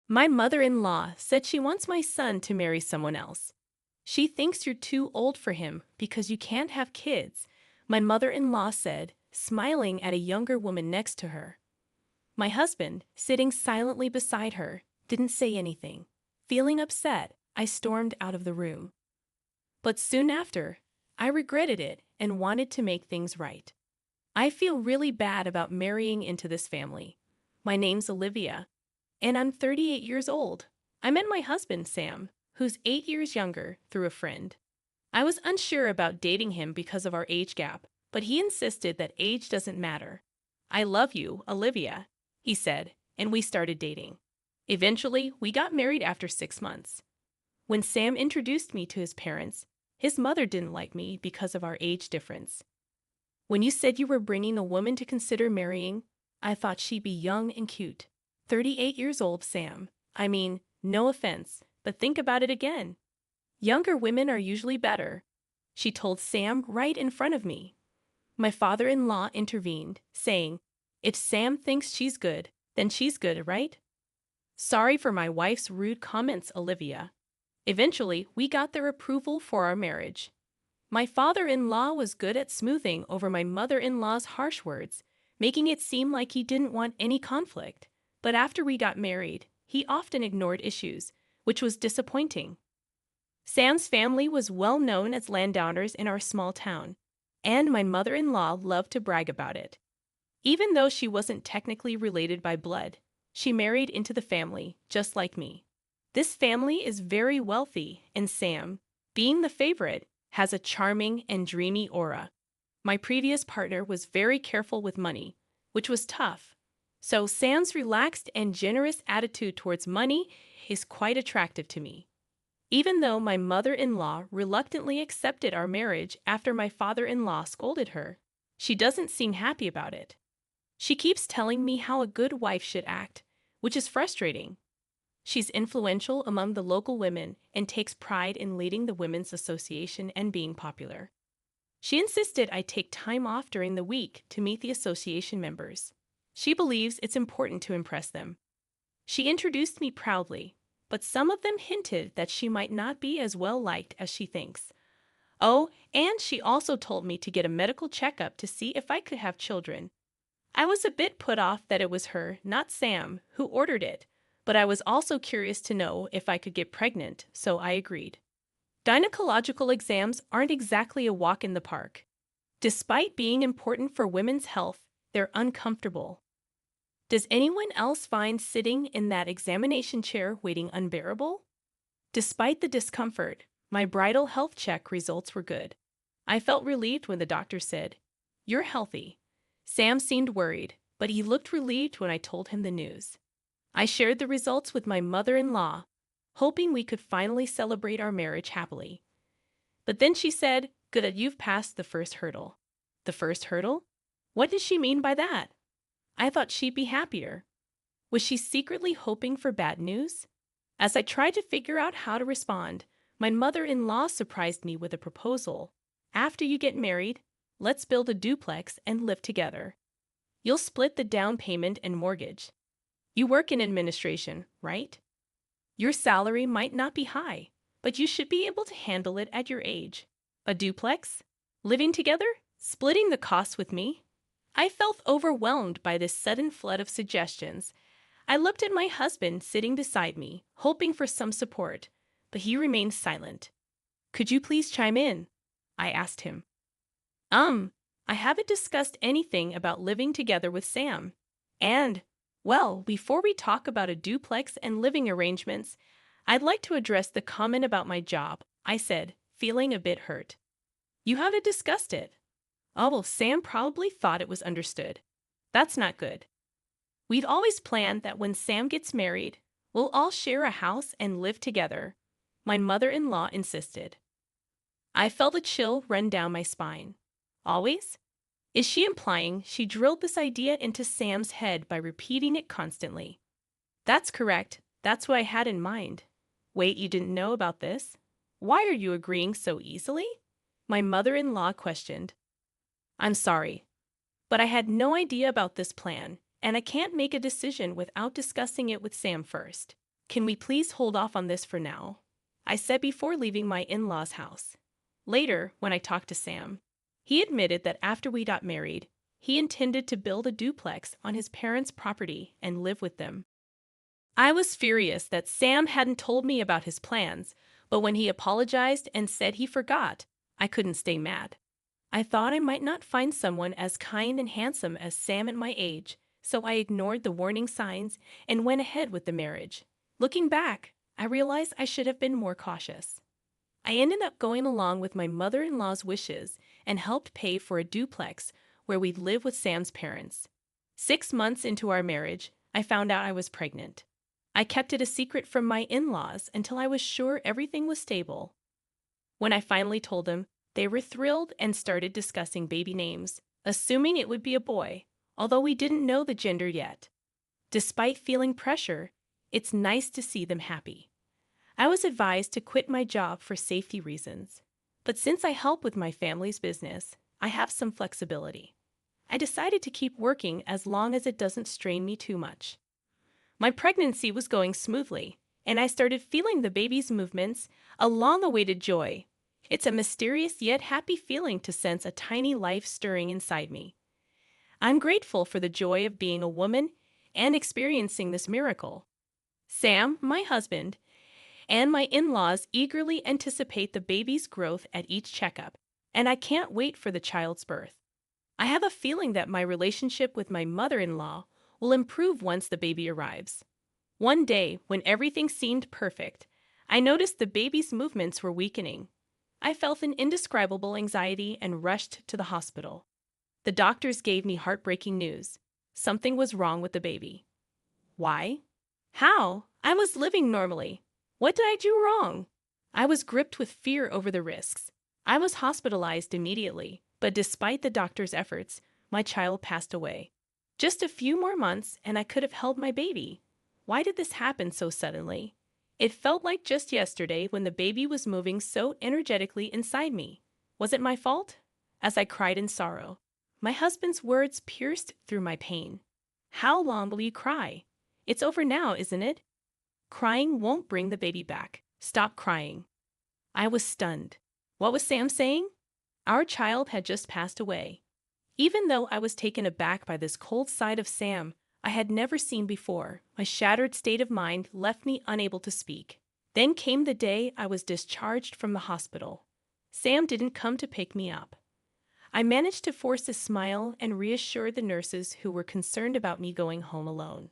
My mother-in-law said she wants my son to marry someone else. She thinks you're too old for him because you can't have kids, my mother-in-law said, smiling at a younger woman next to her. My husband, sitting silently beside her, didn't say anything. Feeling upset, I stormed out of the room. But soon after, I regretted it and wanted to make things right. I feel really bad about marrying into this family. My name's Olivia, and I'm 38 years old. I met my husband, Sam, who's 8 years younger, through a friend. I was unsure about dating him because of our age gap, but he insisted that age doesn't matter. I love you, Olivia, he said, and we started dating. Eventually, we got married after 6 months. When Sam introduced me to his parents, his mother didn't like me because of our age difference. When you said you were bringing a woman to consider marrying, I thought she'd be young and cute. 38 years old, Sam. I mean, no offense, but think about it again. Younger women are usually better, she told Sam right in front of me. My father-in-law intervened, saying, if Sam thinks she's good, then she's good, right? Sorry for my wife's rude comments, Olivia. Eventually, we got their approval for our marriage. My father-in-law was good at smoothing over my mother-in-law's harsh words, making it seem like he didn't want any conflict. But after we got married, he often ignored issues, which was disappointing. Sam's family was well known as landowners in our small town, and my mother-in-law loved to brag about it. Even though she wasn't technically related by blood, she married into the family, just like me. This family is very wealthy, and Sam, being the favorite, has a charming and dreamy aura. My previous partner was very careful with money, which was tough. So Sam's relaxed and generous attitude towards money is quite attractive to me. Even though my mother-in-law reluctantly accepted our marriage after my father-in-law scolded her, she doesn't seem happy about it. She keeps telling me how a good wife should act, which is frustrating. She's influential among the local women and takes pride in leading the Women's Association and being popular. She insisted I take time off during the week to meet the association members. She believes it's important to impress them. She introduced me proudly, but some of them hinted that she might not be as well liked as she thinks. Oh, and she also told me to get a medical checkup to see if I could have children. I was a bit put off that it was her, not Sam, who ordered it, but I was also curious to know if I could get pregnant, so I agreed. Gynecological exams aren't exactly a walk in the park. Despite being important for women's health, they're uncomfortable. Does anyone else find sitting in that examination chair waiting unbearable? Despite the discomfort, my bridal health check results were good. I felt relieved when the doctor said, "You're healthy." Sam seemed worried, but he looked relieved when I told him the news. I shared the results with my mother-in-law, hoping we could finally celebrate our marriage happily. But then she said, "Good that you've passed the first hurdle." The first hurdle? What did she mean by that? I thought she'd be happier. Was she secretly hoping for bad news? As I tried to figure out how to respond, my mother-in-law surprised me with a proposal. After you get married, let's build a duplex and live together. You'll split the down payment and mortgage. You work in administration, right? Your salary might not be high, but you should be able to handle it at your age. A duplex? Living together? Splitting the costs with me? I felt overwhelmed by this sudden flood of suggestions. I looked at my husband sitting beside me, hoping for some support, but he remained silent. "Could you please chime in?" I asked him. I haven't discussed anything about living together with Sam. And, well, before we talk about a duplex and living arrangements, I'd like to address the comment about my job," I said, feeling a bit hurt. "You haven't discussed it." Oh, well, Sam probably thought it was understood. That's not good. We'd always planned that when Sam gets married, we'll all share a house and live together, my mother-in-law insisted. I felt a chill run down my spine. Always? Is she implying she drilled this idea into Sam's head by repeating it constantly? That's correct. That's what I had in mind. Wait, you didn't know about this? Why are you agreeing so easily? My mother-in-law questioned. I'm sorry, but I had no idea about this plan, and I can't make a decision without discussing it with Sam first. Can we please hold off on this for now? I said before leaving my in-laws' house. Later, when I talked to Sam, he admitted that after we got married, he intended to build a duplex on his parents' property and live with them. I was furious that Sam hadn't told me about his plans, but when he apologized and said he forgot, I couldn't stay mad. I thought I might not find someone as kind and handsome as Sam at my age, so I ignored the warning signs and went ahead with the marriage. Looking back, I realized I should have been more cautious. I ended up going along with my mother-in-law's wishes and helped pay for a duplex where we'd live with Sam's parents. 6 months into our marriage, I found out I was pregnant. I kept it a secret from my in-laws until I was sure everything was stable. When I finally told them, they were thrilled and started discussing baby names, assuming it would be a boy, although we didn't know the gender yet. Despite feeling pressure, it's nice to see them happy. I was advised to quit my job for safety reasons, but since I help with my family's business, I have some flexibility. I decided to keep working as long as it doesn't strain me too much. My pregnancy was going smoothly, and I started feeling the baby's movements, a long-awaited joy. It's a mysterious yet happy feeling to sense a tiny life stirring inside me. I'm grateful for the joy of being a woman and experiencing this miracle. Sam, my husband, and my in-laws eagerly anticipate the baby's growth at each checkup, and I can't wait for the child's birth. I have a feeling that my relationship with my mother-in-law will improve once the baby arrives. One day, when everything seemed perfect, I noticed the baby's movements were weakening. I felt an indescribable anxiety and rushed to the hospital. The doctors gave me heartbreaking news. Something was wrong with the baby. Why? How? I was living normally. What did I do wrong? I was gripped with fear over the risks. I was hospitalized immediately, but despite the doctor's efforts, my child passed away. Just a few more months and I could have held my baby. Why did this happen so suddenly? It felt like just yesterday when the baby was moving so energetically inside me. Was it my fault? As I cried in sorrow, my husband's words pierced through my pain. How long will you cry? It's over now, isn't it? Crying won't bring the baby back. Stop crying. I was stunned. What was Sam saying? Our child had just passed away. Even though I was taken aback by this cold side of Sam I had never seen before, my shattered state of mind left me unable to speak. Then came the day I was discharged from the hospital. Sam didn't come to pick me up. I managed to force a smile and reassure the nurses who were concerned about me going home alone.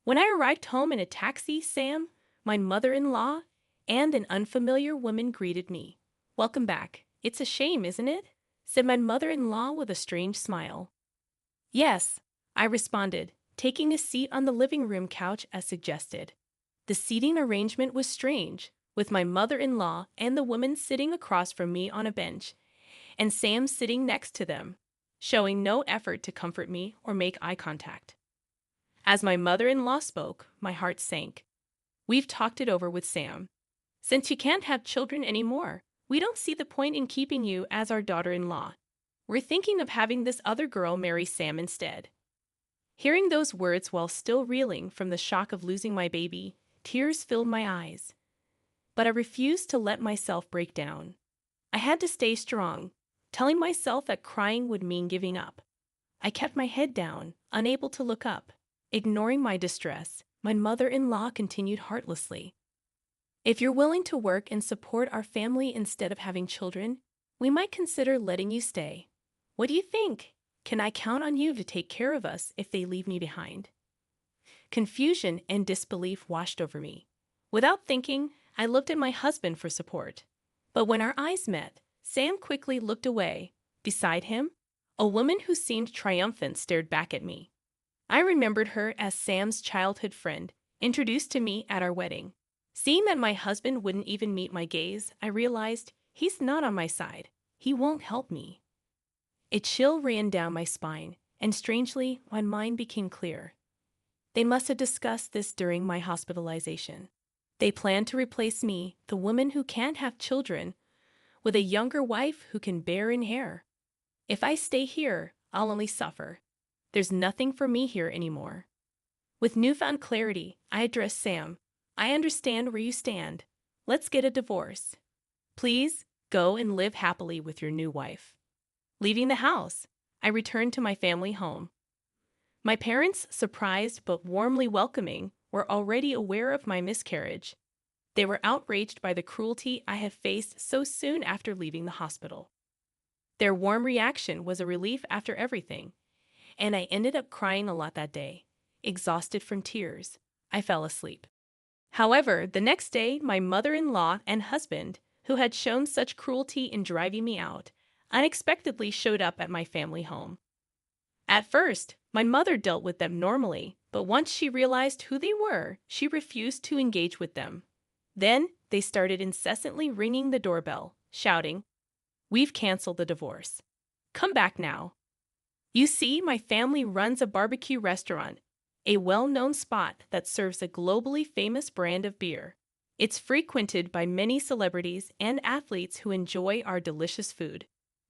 When I arrived home in a taxi, Sam, my mother-in-law, and an unfamiliar woman greeted me. "Welcome back. It's a shame, isn't it?" said my mother-in-law with a strange smile. "Yes," I responded, taking a seat on the living room couch as suggested. The seating arrangement was strange, with my mother-in-law and the woman sitting across from me on a bench, and Sam sitting next to them, showing no effort to comfort me or make eye contact. As my mother-in-law spoke, my heart sank. "We've talked it over with Sam. Since you can't have children anymore, we don't see the point in keeping you as our daughter-in-law. We're thinking of having this other girl marry Sam instead." Hearing those words while still reeling from the shock of losing my baby, tears filled my eyes. But I refused to let myself break down. I had to stay strong, telling myself that crying would mean giving up. I kept my head down, unable to look up. Ignoring my distress, my mother-in-law continued heartlessly. "If you're willing to work and support our family instead of having children, we might consider letting you stay. What do you think? Can I count on you to take care of us if they leave me behind?" Confusion and disbelief washed over me. Without thinking, I looked at my husband for support. But when our eyes met, Sam quickly looked away. Beside him, a woman who seemed triumphant stared back at me. I remembered her as Sam's childhood friend, introduced to me at our wedding. Seeing that my husband wouldn't even meet my gaze, I realized he's not on my side. He won't help me. A chill ran down my spine, and strangely, my mind became clear. They must have discussed this during my hospitalization. They planned to replace me, the woman who can't have children, with a younger wife who can bear in hair. If I stay here, I'll only suffer. There's nothing for me here anymore. With newfound clarity, I addressed Sam. I understand where you stand. Let's get a divorce. Please go and live happily with your new wife. Leaving the house, I returned to my family home. My parents, surprised but warmly welcoming, were already aware of my miscarriage. They were outraged by the cruelty I had faced so soon after leaving the hospital. Their warm reaction was a relief after everything, and I ended up crying a lot that day. Exhausted from tears, I fell asleep. However, the next day, my mother-in-law and husband, who had shown such cruelty in driving me out, unexpectedly showed up at my family home. At first, my mother dealt with them normally, but once she realized who they were, she refused to engage with them. Then, they started incessantly ringing the doorbell, shouting, "We've canceled the divorce. Come back now." You see, my family runs a barbecue restaurant, a well-known spot that serves a globally famous brand of beer. It's frequented by many celebrities and athletes who enjoy our delicious food.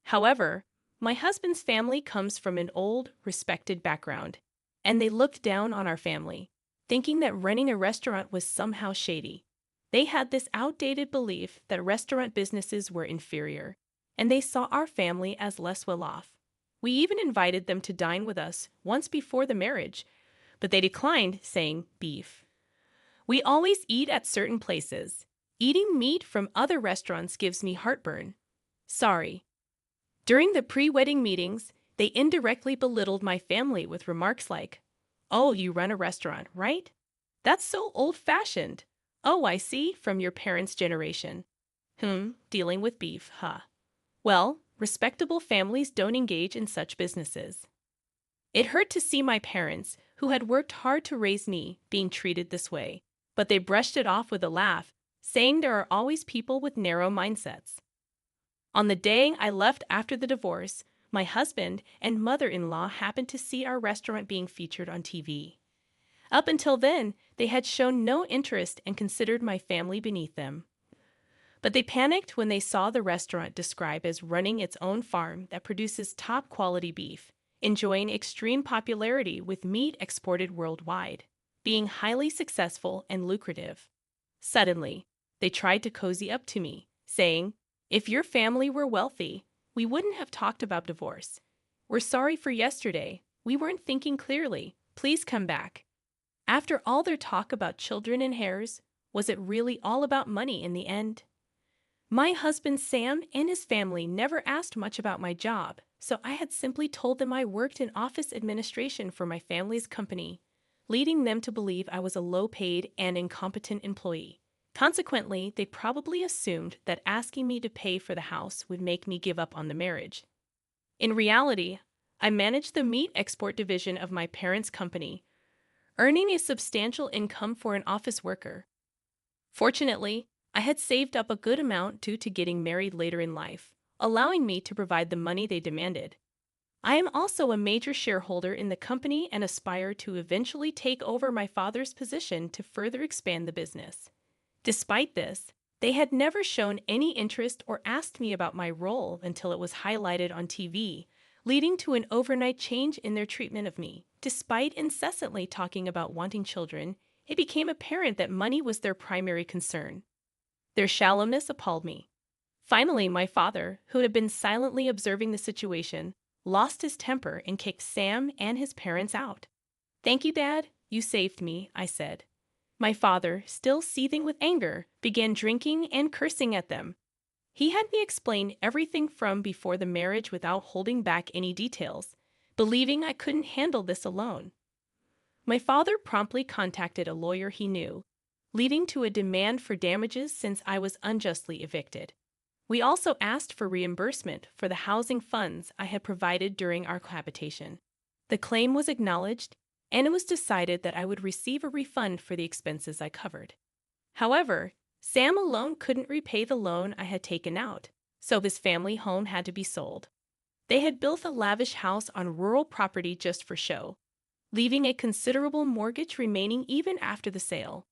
However, my husband's family comes from an old, respected background, and they looked down on our family, thinking that running a restaurant was somehow shady. They had this outdated belief that restaurant businesses were inferior, and they saw our family as less well off. We even invited them to dine with us once before the marriage, but they declined, saying beef. We always eat at certain places. Eating meat from other restaurants gives me heartburn. Sorry. During the pre-wedding meetings, they indirectly belittled my family with remarks like, "Oh, you run a restaurant, right? That's so old-fashioned. Oh, I see, from your parents' generation. Dealing with beef, huh? Well, respectable families don't engage in such businesses." It hurt to see my parents, who had worked hard to raise me, being treated this way, but they brushed it off with a laugh, saying there are always people with narrow mindsets. On the day I left after the divorce, my husband and mother-in-law happened to see our restaurant being featured on TV. Up until then, they had shown no interest and considered my family beneath them. But they panicked when they saw the restaurant described as running its own farm that produces top-quality beef, enjoying extreme popularity with meat exported worldwide, being highly successful and lucrative. Suddenly, they tried to cozy up to me, saying, "If your family were wealthy, we wouldn't have talked about divorce. We're sorry for yesterday. We weren't thinking clearly. Please come back." After all their talk about children and heirs, was it really all about money in the end? My husband Sam and his family never asked much about my job, so I had simply told them I worked in office administration for my family's company, leading them to believe I was a low-paid and incompetent employee. Consequently, they probably assumed that asking me to pay for the house would make me give up on the marriage. In reality, I managed the meat export division of my parents' company, earning a substantial income for an office worker. Fortunately, I had saved up a good amount due to getting married later in life, allowing me to provide the money they demanded. I am also a major shareholder in the company and aspire to eventually take over my father's position to further expand the business. Despite this, they had never shown any interest or asked me about my role until it was highlighted on TV, leading to an overnight change in their treatment of me. Despite incessantly talking about wanting children, it became apparent that money was their primary concern. Their shallowness appalled me. Finally, my father, who had been silently observing the situation, lost his temper and kicked Sam and his parents out. "Thank you, Dad. You saved me," I said. My father, still seething with anger, began drinking and cursing at them. He had me explain everything from before the marriage without holding back any details, believing I couldn't handle this alone. My father promptly contacted a lawyer he knew, leading to a demand for damages since I was unjustly evicted. We also asked for reimbursement for the housing funds I had provided during our cohabitation. The claim was acknowledged, and it was decided that I would receive a refund for the expenses I covered. However, Sam alone couldn't repay the loan I had taken out, so his family home had to be sold. They had built a lavish house on rural property just for show, leaving a considerable mortgage remaining even after the sale.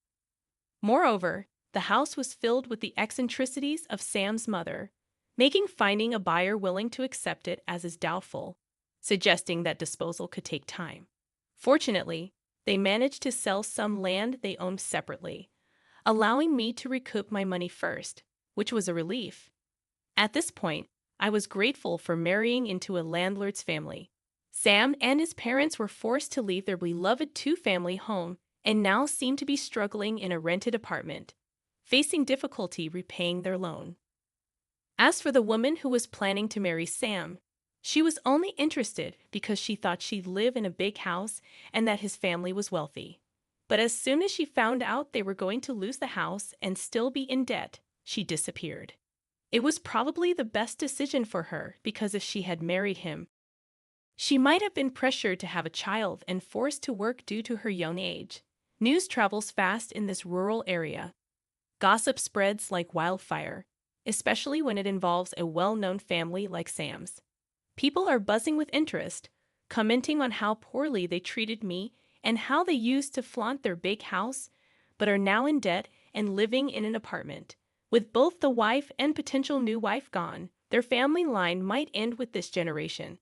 Moreover, the house was filled with the eccentricities of Sam's mother, making finding a buyer willing to accept it as is doubtful, suggesting that disposal could take time. Fortunately, they managed to sell some land they owned separately, allowing me to recoup my money first, which was a relief. At this point, I was grateful for marrying into a landlord's family. Sam and his parents were forced to leave their beloved two-family home and now seem to be struggling in a rented apartment, facing difficulty repaying their loan. As for the woman who was planning to marry Sam, she was only interested because she thought she'd live in a big house and that his family was wealthy. But as soon as she found out they were going to lose the house and still be in debt, she disappeared. It was probably the best decision for her because if she had married him, she might have been pressured to have a child and forced to work due to her young age. News travels fast in this rural area. Gossip spreads like wildfire, especially when it involves a well-known family like Sam's. People are buzzing with interest, commenting on how poorly they treated me and how they used to flaunt their big house, but are now in debt and living in an apartment. With both the wife and potential new wife gone, their family line might end with this generation.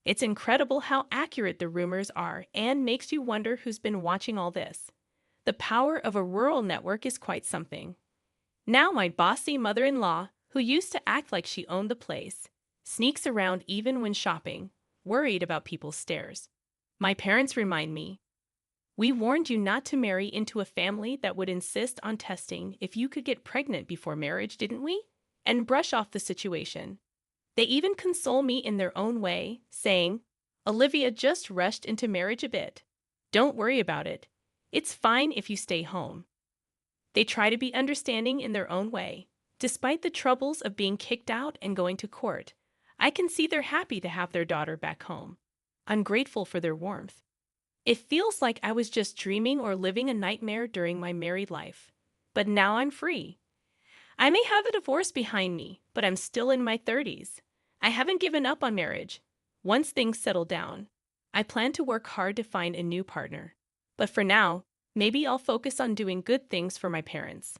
It's incredible how accurate the rumors are and makes you wonder who's been watching all this. The power of a rural network is quite something. Now my bossy mother-in-law, who used to act like she owned the place, sneaks around even when shopping, worried about people's stares. My parents remind me, "We warned you not to marry into a family that would insist on testing if you could get pregnant before marriage, didn't we?" And brush off the situation. They even console me in their own way, saying, "Olivia just rushed into marriage a bit. Don't worry about it. It's fine if you stay home." They try to be understanding in their own way. Despite the troubles of being kicked out and going to court, I can see they're happy to have their daughter back home. I'm grateful for their warmth. It feels like I was just dreaming or living a nightmare during my married life. But now I'm free. I may have a divorce behind me, but I'm still in my 30s. I haven't given up on marriage. Once things settle down, I plan to work hard to find a new partner. But for now, maybe I'll focus on doing good things for my parents.